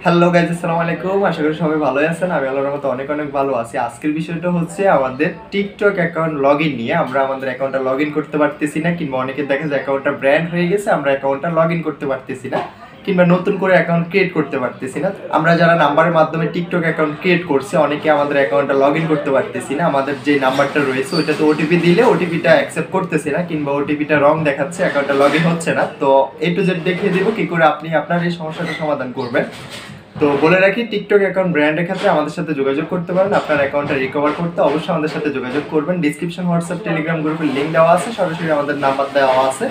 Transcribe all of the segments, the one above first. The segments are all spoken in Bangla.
হ্যালো গাইজ, আসসালামু আলাইকুম। আশা করি সবাই ভালোই আছেন। আমি আল্লাহর রহমতে অনেক অনেক ভালো আছি। আজকের বিষয়টা হচ্ছে আমাদের টিকটক অ্যাকাউন্ট লগ ইন নিয়ে। আমরা আমাদের অ্যাকাউন্টটা লগ ইন করতে পারতেছি না, কিংবা অনেকে দেখা যায় অ্যাকাউন্টটা ব্র্যান্ড হয়ে গেছে, আমরা অ্যাকাউন্টটা লগ ইন করতে পারতেছি না, কিংবা নতুন করে অ্যাকাউন্ট ক্রিয়েট করতে পারতেছি না। আমরা যারা নাম্বারের মাধ্যমে টিকটক অ্যাকাউন্ট ক্রিয়েট করছে, অনেকে আমাদের অ্যাকাউন্টটা লগ ইন করতে পারতেছি না। আমাদের যে নাম্বারটা রয়েছে ওইটাতে ওটিপি দিলে ওটিপিটা অ্যাকসেপ্ট করতেছি না, কিংবা ওটিপিটা রং দেখাচ্ছে, অ্যাকাউন্টটা লগ ইন হচ্ছে না। তো এ টু জেড দেখিয়ে দেবো কি করে আপনি আপনার এই সমস্যাটা সমাধান করবেন। তো বলে রাখি, টিকটক অ্যাকাউন্ট ব্র্যান্ডের ক্ষেত্রে আমাদের সাথে যোগাযোগ করতে পারেন। আপনার অ্যাকাউন্টটা রিকভার করতে অবশ্যই আমাদের সাথে যোগাযোগ করবেন। ডিসক্রিপশন, হোয়াটসঅ্যাপ, টেলিগ্রাম গ্রুপের লিঙ্ক দেওয়া আছে, সরাসরি আমাদের নাম্বার দেওয়া আছে।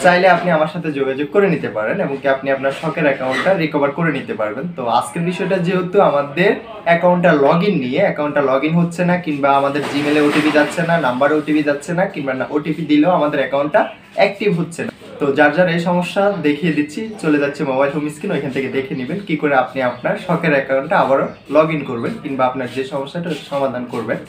চাইলে আপনি আমার সাথে যোগাযোগ করে নিতে পারেন এবং কি আপনি আপনার শখের অ্যাকাউন্টটা রিকভার করে নিতে পারবেন। তো আজকের বিষয়টা যেহেতু আমাদের অ্যাকাউন্টটা লগ ইন নিয়ে, অ্যাকাউন্টটা লগ ইন হচ্ছে না, কিংবা আমাদের জিমেলে ওটিপি যাচ্ছে না, নাম্বারে ওটিপি যাচ্ছে না, কিংবা ওটিপি দিলেও আমাদের অ্যাকাউন্টটা অ্যাক্টিভ হচ্ছে না। তো যার যার এই সমস্যা দেখিয়ে দিচ্ছি, চলে যাচ্ছে মোবাইল হোম স্ক্রিন, ওইখান থেকে দেখে নেবেন কি করে আপনি আপনার শখের অ্যাকাউন্টটা আবারও লগ ইন করবেন, কিংবা আপনার যে সমস্যাটা সমাধান করবেন।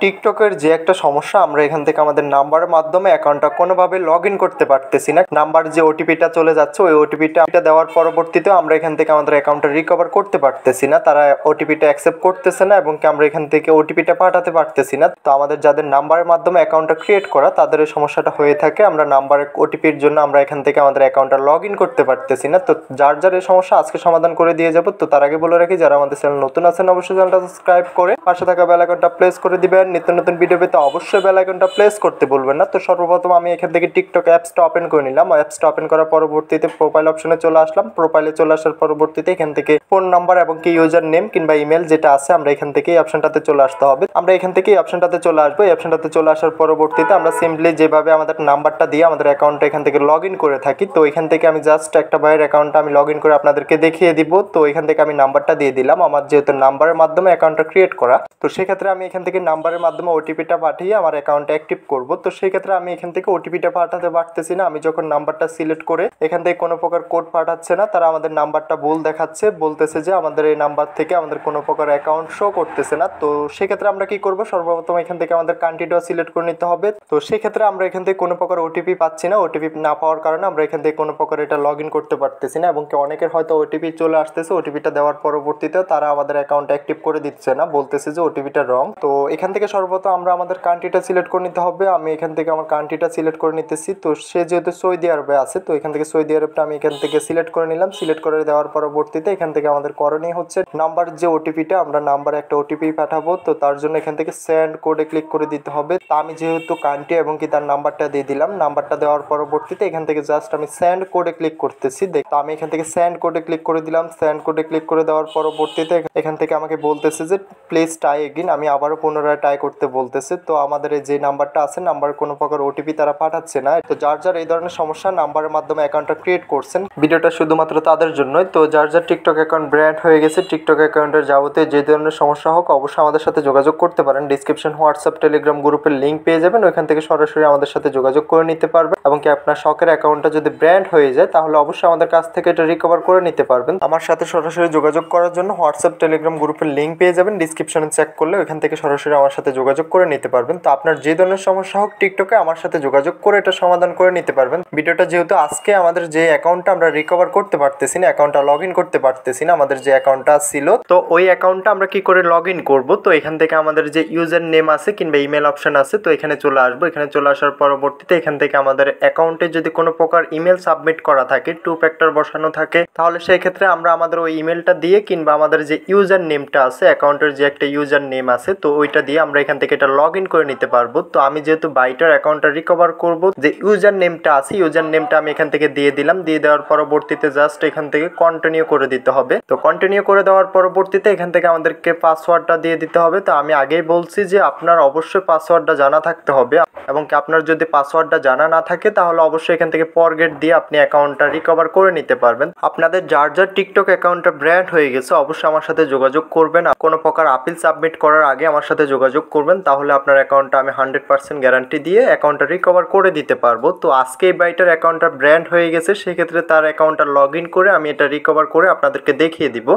টিকটকের যে একটা সমস্যা, আমরা এখান থেকে আমাদের নাম্বারের মাধ্যমে অ্যাকাউন্টটা কোনোভাবে লগ ইন করতে পারতেছি না। নাম্বার যে ওটিপিটা চলে যাচ্ছে, ওই ওটিপিটা দেওয়ার পরবর্তীতে আমরা এখান থেকে আমাদের অ্যাকাউন্টটা রিকভার করতে পারতেছি না। তারা ওটিপিটা অ্যাকসেপ্ট করতেছে না এবং কি আমরা এখান থেকে ওটিপিটা পাঠাতে পারতেছি না। তো আমাদের যাদের নাম্বারের মাধ্যমে অ্যাকাউন্টটা ক্রিয়েট করা, তাদের এই সমস্যাটা হয়ে থাকে। আমরা নাম্বারের ওটিপির জন্য আমরা এখান থেকে আমাদের অ্যাকাউন্টটা লগ ইন করতে পারতেছি না। তো যার যার এই সমস্যা আজকে সমাধান করে দিয়ে যাবো। তো তার আগে বলে রাখি, যারা আমাদের চ্যানেল নতুন আছেন অবশ্যই চ্যানেলটা সাবস্ক্রাইব করে পাশে থাকা বেল আইকনটা প্রেস করে দিবেন। নিত্য নতুন ভিডিও পেতে অবশ্যই বেল আইকনটা প্রেস করতে বলবেন না। তো সর্বপ্রথম আমি এখান থেকে টিকটক অ্যাপসটা ওপেন করে নিলাম। অ্যাপসটা ওপেন করার পরবর্তীতে প্রোফাইল অপশনে চলে আসলাম। প্রোফাইলে চলে আসার পরবর্তীতে এখান থেকে ফোন নাম্বার এবং কি ইউজার নেম কিংবা ইমেল যেটা আছে, আমরা এখান থেকে এই অপশনটাতে চলে আসতে হবে। আমরা এখান থেকে এই অপশনটাতে চলে আসবো। এই অপশনটাতে চলে আসার পরবর্তীতে আমরা সিম্পলি যেভাবে আমাদের নাম্বারটা দিয়ে আমাদের অ্যাকাউন্টটা এখান থেকে লগ ইন করে থাকি, তো এখান থেকে আমি জাস্ট একটা ভাইয়ের অ্যাকাউন্টটা আমি লগ ইন করে আপনাদেরকে দেখিয়ে দিব। তো এখান থেকে আমি নাম্বারটা দিয়ে দিলাম। আমার যেহেতু নাম্বারের মাধ্যমে অ্যাকাউন্টটা ক্রিয়েট করা, তো সেক্ষেত্রে আমি এখান থেকে নাম্বারের মাধ্যমে ওটিপিটা পাঠিয়ে আমার অ্যাকাউন্টটা অ্যাক্টিভ করব। তো সেই ক্ষেত্রে আমি এখান থেকে ওটিপিটা পাঠাতে পারতেছি না। আমি যখন নাম্বারটা সিলেক্ট করে এখান থেকে কোনো প্রকার কোড পাঠাচ্ছে না, তারা আমাদের নাম্বারটা ভুল দেখাচ্ছে, বলতেছে যে আমাদের এই নাম্বার থেকে আমাদের কোনো প্রকার অ্যাকাউন্ট শো করতেছে না। তো সেক্ষেত্রে আমরা কি করব, সর্বপ্রথম এখান থেকে আমাদের কান্ট্রিটা সিলেক্ট করে নিতে হবে। তো সেক্ষেত্রে আমরা এখান থেকে কোনো প্রকার ওটিপি পাচ্ছি না। ওটিপি না পাওয়ার কারণে আমরা এখান থেকে কোনো প্রকার এটা লগ ইন করতে পারতেছি না, এবং অনেকের হয়তো ওটিপি চলে আসতেছে, ওটিপিটা দেওয়ার পরবর্তীতে তারা আমাদের অ্যাকাউন্ট অ্যাক্টিভ করে দিচ্ছে না, বলতেছে যে ওটিপিটা রং। তো এখান থেকে সর্বপ্রথম আমরা আমাদের কান্ট্রিটা সিলেক্ট করে নিতে হবে। আমি এখান থেকে আমার কান্ট্রিটা সিলেক্ট করে নিতেছি। তো সে যেহেতু সৌদি আরবে আছে, তো এখান থেকে সৌদি আরবটা আমি এখান থেকে সিলেক্ট করে নিলাম। সিলেক্ট করে দেওয়ার পরবর্তীতে এখান থেকে আমাদের করণীয় হচ্ছে নাম্বার যে ওটিপিটা, আমরা নাম্বারে একটা ওটিপি পাঠাবো। তো তার জন্য এখান থেকে সেন্ড কোডে ক্লিক করে দিতে হবে। তা আমি যেহেতু কান্ট্রি এবং কি তার নাম্বারটা দিয়ে দিলাম, নাম্বারটা দেওয়ার পরবর্তীতে এখান থেকে জাস্ট আমি সেন্ড কোডে ক্লিক করতেছি। তো আমি এখান থেকে সেন্ড কোডে ক্লিক করে দিলাম। সেন্ড কোডে ক্লিক করে দেওয়ার পরবর্তীতে এখান থেকে আমাকে বলতেছে যে প্লিজ ট্রাই এগেইন, আমি আবারও পুনরায় ট্রাই করতে বলতেছে। তো আমাদের যে নাম্বারটা আছে, নাম্বার কোনো প্রকার ওটিপি তারা পাঠাচ্ছে না। তো যার যার এই ধরনের সমস্যা নাম্বারের মাধ্যমে অ্যাকাউন্টটা ক্রিয়েট করছেন, ভিডিওটা শুধুমাত্র তাদের জন্যই। তো যার যার টিকটক অ্যাকাউন্ট ব্র্যান্ড হয়ে গেছে, টিকটক অ্যাকাউন্টের যাবতীয় যে ধরনের সমস্যা হোক অবশ্যই আমাদের সাথে যোগাযোগ করতে পারেন। ডিসক্রিপশন, হোয়াটসঅ্যাপ, টেলিগ্রাম গ্রুপের লিঙ্ক পেয়ে যাবেন, ওইখান থেকে সরাসরি আমাদের সাথে যোগাযোগ করে নিতে পারবেন। এবং কি আপনার শখের অ্যাকাউন্টটা যদি ব্র্যান্ড হয়ে যায়, তাহলে অবশ্যই আমাদের কাছ থেকে এটা রিকভার করে নিতে পারবেন। আমার সাথে সরাসরি যোগাযোগ করার জন্য হোয়াটসঅ্যাপ, টেলিগ্রাম গ্রুপের লিঙ্ক পেয়ে যাবেন, ডিসক্রিপশনে চেক করলে ওইখান থেকে সরাসরি আমার সাথে যোগাযোগ করে নিতে পারবেন। তো আপনার যে ধরনের সমস্যা হোক টিকটকে আমার সাথে যোগাযোগ করে এটা সমাধান করে নিতে পারবেন। ভিডিওটা যেহেতু আজকে আমাদের যে অ্যাকাউন্টটা আমরা রিকভার করতে পারতেছি না, অ্যাকাউন্টটা লগ ইন করতে পারতেছি না, আমাদের যে অ্যাকাউন্টটা ছিল, তো ওই অ্যাকাউন্টটা আমরা কি করে লগ ইন করবো। তো এখান থেকে আমাদের যে ইউজার নেম আছে কিংবা ইমেল অপশন আছে, তো এখানে চলে আসবো। এখানে চলে আসার পরবর্তীতে এখান থেকে আমাদের অ্যাকাউন্টে যদি কোনো প্রকার ইমেল সাবমিট করা থাকে, 2 ফ্যাক্টর বসানো থাকে, তাহলে সেই ক্ষেত্রে আমরা আমাদের ওই ইমেলটা দিয়ে কিংবা আমাদের যে ইউজার নেমটা আছে, অ্যাকাউন্টের যে একটা ইউজার নেম আছে, তো ওইটা দিয়ে আমরা এখান থেকে এটা লগ ইন করে নিতে পারবো। তো আমি যেহেতু বাইটার অ্যাকাউন্টটা রিকভার করব, যে ইউজার নেমটা আছে, ইউজার নেমটা আমি এখান থেকে দিয়ে দিলাম। দিয়ে দেওয়ার পরবর্তীতে জাস্ট এখান থেকে কন্টিনিউ করে দিতে হবে। তো কন্টিনিউ করে দেওয়ার পরবর্তীতে এখান থেকে আমাদেরকে পাসওয়ার্ডটা দিয়ে দিতে হবে। তো আমি আগেই বলছি যে আপনার অবশ্যই পাসওয়ার্ডটা জানা থাকতে হবে, এবং কি আপনার যদি পাসওয়ার্ডটা জানা না থাকে তাহলে অবশ্যই এখান থেকে ফরগেট দিয়ে আপনি অ্যাকাউন্টটা রিকভার করে নিতে পারবেন। আপনাদের যার যার টিকটক অ্যাকাউন্টটা ব্র্যান্ড হয়ে গেছে অবশ্যই আমার সাথে যোগাযোগ করবেন। কোনো প্রকার আপিল সাবমিট করার আগে আমার সাথে যোগাযোগ করবেন, তাহলে আপনার অ্যাকাউন্টটা আমি 100% গ্যারান্টি দিয়ে অ্যাকাউন্টটা রিকভার করে দিতে পারবো। তো আজকে এই বাইটার অ্যাকাউন্টটা ব্র্যান্ড হয়ে গেছে, সেক্ষেত্রে তার অ্যাকাউন্টটা লগ ইন করে আমি এটা রিকভার করে আপনাদেরকে দেখিয়ে দিব।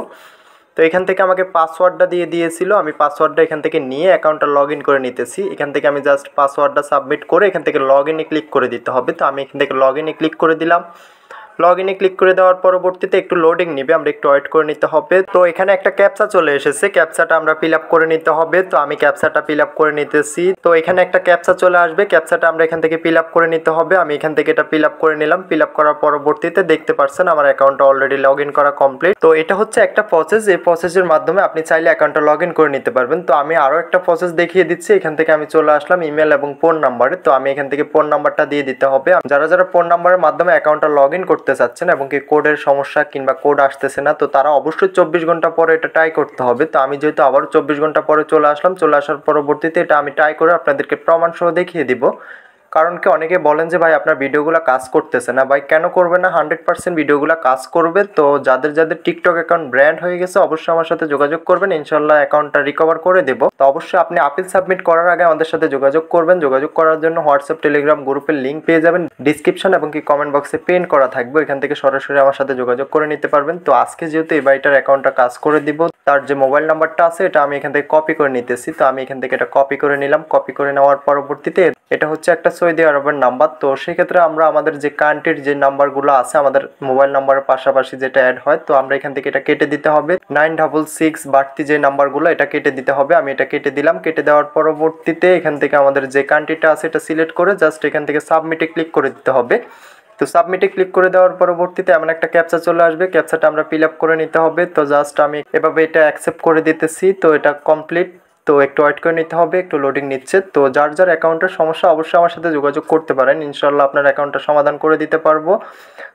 তো এখান থেকে আমাকে পাসওয়ার্ডটা দিয়ে দিয়েছিল, আমি পাসওয়ার্ডটা এখান থেকে নিয়ে অ্যাকাউন্টটা লগ ইন করে নিতেছি। এখান থেকে আমি জাস্ট পাসওয়ার্ডটা সাবমিট করে এখান থেকে লগ ইনে ক্লিক করে দিতে হবে। তো আমি এখান থেকে লগ ইনে ক্লিক করে দিলাম। লগ ইনে ক্লিক করে দেওয়ার পরবর্তীতে একটু লোডিং নেবে, আমরা একটু ওয়েট করে নিতে হবে। তো এখানে একটা ক্যাপচা চলে এসেছে, ক্যাপচাটা আমরা ফিল আপ করে নিতে হবে। তো আমি ক্যাপচাটা ফিল আপ করে নিতেছি। তো এখানে একটা ক্যাপচা চলে আসবে, ক্যাপচাটা আমরা এখান থেকে ফিল আপ করে নিতে হবে। আমি এখান থেকে এটা ফিল আপ করে নিলাম। ফিল আপ করার পরবর্তীতে দেখতে পাচ্ছেন আমার অ্যাকাউন্টটা অলরেডি লগ ইন করা কমপ্লিট। তো এটা হচ্ছে একটা প্রসেস, এই প্রসেসের মাধ্যমে আপনি চাইলে অ্যাকাউন্টটা লগ ইন করে নিতে পারবেন। তো আমি আরও একটা প্রসেস দেখিয়ে দিচ্ছি। এখান থেকে আমি চলে আসলাম ইমেল এবং ফোন নাম্বারে। তো আমি এখান থেকে ফোন নাম্বারটা দিয়ে দিতে হবে। যারা যারা ফোন নাম্বারের মাধ্যমে অ্যাকাউন্টটা লগ ইন করতে চাচ্ছেন এবং কি কোডের সমস্যা কিংবা কোড আসতেছে না, তো তারা অবশ্যই 24 ঘন্টা পরে এটা ট্রাই করতে হবে। তো আমি যেহেতু আবারও 24 ঘন্টা পরে চলে আসলাম, চলে আসার পরবর্তীতে এটা আমি ট্রাই করে আপনাদেরকে প্রমাণ সহ দেখিয়ে দিব। কারণ কি অনেকে বলেন যে ভাই আপনার ভিডিওগুলো কাজ করতেছে না। ভাই কেন করবে না? 100% ভিডিওগুলো কাজ করবে। তো যাদের যাদের টিকটক অ্যাকাউন্ট ব্র্যান্ড হয়ে গেছে অবশ্যই আমার সাথে যোগাযোগ করবেন, ইনশাল্লাহ অ্যাকাউন্টটা রিকভার করে দেব। তো অবশ্যই আপনি আপিল সাবমিট করার আগে আমাদের সাথে যোগাযোগ করবেন। যোগাযোগ করার জন্য হোয়াটসঅ্যাপ টেলিগ্রাম গ্রুপের লিঙ্ক পেয়ে যাবেন ডিসক্রিপশন এবং কি কমেন্ট বক্সে পিন করা থাকবে, এখান থেকে সরাসরি আমার সাথে যোগাযোগ করে নিতে পারবেন। তো আজকে যেহেতু এই ভাইটার অ্যাকাউন্টটা কাজ করে দিব, তার যে মোবাইল নাম্বারটা আছে এটা আমি এখান থেকে কপি করে নিতেছি। তো আমি এখান থেকে এটা কপি করে নিলাম। কপি করে নেওয়ার পরবর্তীতে এটা হচ্ছে একটা সৌদি আরবের নাম্বার। তো সেক্ষেত্রে আমরা আমাদের যে কান্ট্রির যে নাম্বারগুলো আছে আমাদের মোবাইল নাম্বারের পাশাপাশি যেটা অ্যাড হয়, তো আমরা এখান থেকে এটা কেটে দিতে হবে। 966 বাড়তি যে নাম্বারগুলো এটা কেটে দিতে হবে। আমি এটা কেটে দিলাম। কেটে দেওয়ার পরবর্তীতে এখান থেকে আমাদের যে কান্ট্রিটা আছে এটা সিলেক্ট করে জাস্ট এখান থেকে সাবমিটে ক্লিক করে দিতে হবে। তো সাবমিটে ক্লিক করে দেওয়ার পরবর্তীতে এমন একটা ক্যাপচা চলে আসবে, ক্যাপচাটা আমরা ফিল আপ করে নিতে হবে। তো জাস্ট আমি এভাবে এটা অ্যাকসেপ্ট করে দিতেছি। তো এটা কমপ্লিট। তো একটু ওয়েট করে নিতে হবে, একটু লোডিং নিচ্ছে। তো যার যার অ্যাকাউন্টের সমস্যা অবশ্যই আমার সাথে যোগাযোগ করতে পারেন, ইনশাল্লাহ আপনার অ্যাকাউন্টটা সমাধান করে দিতে পারবো।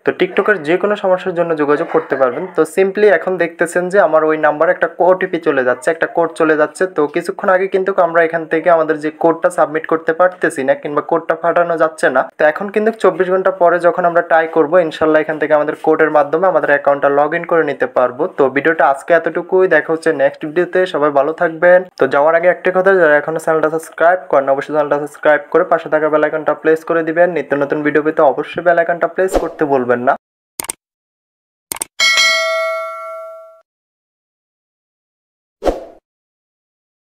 তো টিকটকের যে কোনো সমস্যার জন্য যোগাযোগ করতে পারবেন। তো সিম্পলি এখন দেখতেছেন যে আমার ওই নাম্বারে একটা ওটিপি চলে যাচ্ছে, একটা কোড চলে যাচ্ছে। তো কিছুক্ষণ আগে কিন্তু আমরা এখান থেকে আমাদের যে কোডটা সাবমিট করতে পারতেছি না কিংবা কোডটা পাঠানো যাচ্ছে না। তো এখন কিন্তু 24 ঘন্টা পরে যখন আমরা ট্রাই করবো, ইনশাল্লাহ এখান থেকে আমাদের কোডের মাধ্যমে আমাদের অ্যাকাউন্টটা লগ ইন করে নিতে পারবো। তো ভিডিওটা আজকে এতটুকুই, দেখা হচ্ছে নেক্সট ভিডিওতে। সবাই ভালো থাকবেন। তো যাওয়ার আগে একটা কথা, যারা এখনো চ্যানেলটা সাবস্ক্রাইব করেন অবশ্যই চ্যানেলটা সাবস্ক্রাইব করে পাশে থাকা বেল আইকনটা প্রেস করে দিবেন। নিত্য নতুন ভিডিও পেতে অবশ্যই বেল আইকনটা প্রেস করতে ভুলবেন না।